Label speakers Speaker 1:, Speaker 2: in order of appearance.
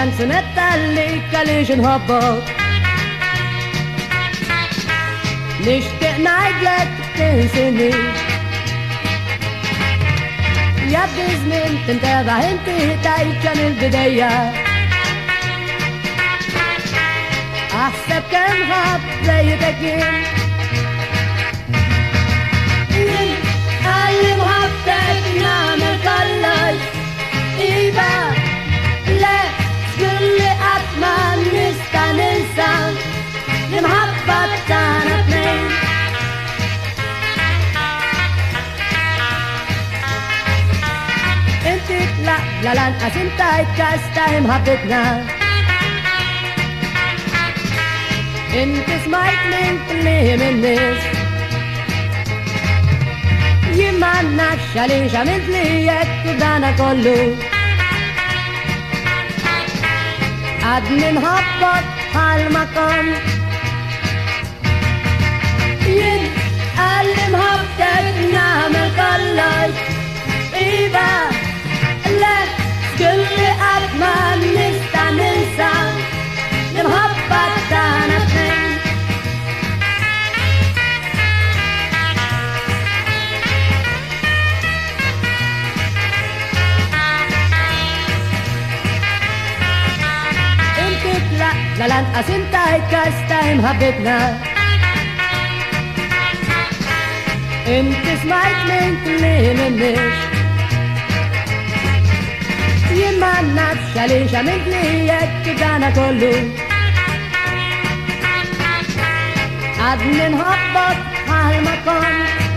Speaker 1: kanzunetta li għaliex nħobbok. Nishtiq najdlek tinsini, jaddi żmien tintebaħ inti tajċa mill-bidejja. Aħseb kemm ħadd żejtek jien, għalli mħabbek nagħmel kollox. Iva, le, skulli qatt ma nista' ninsa l-imħabba tagħna tnejn. Inti la lanqas intajt każ ta' imħabbitna. Inti smajt minn kliem in-nies, jien ma nafx għaliex għamilt li jekk dana kollu. Għadni nħobbok bħal ma kont. Jien għalli mħobbek nagħmel kollox. Iva, le, skulli qatt ma nista' ninsa l-imħabba tagħna tnejn. Inti la lanqas intajt każ ta' imħabbitna. Inti smajt minn kliem in-nies, jien ma nafx għaliex għamilt li jekk dana kollu. Għadni nħobbok bħal ma kont.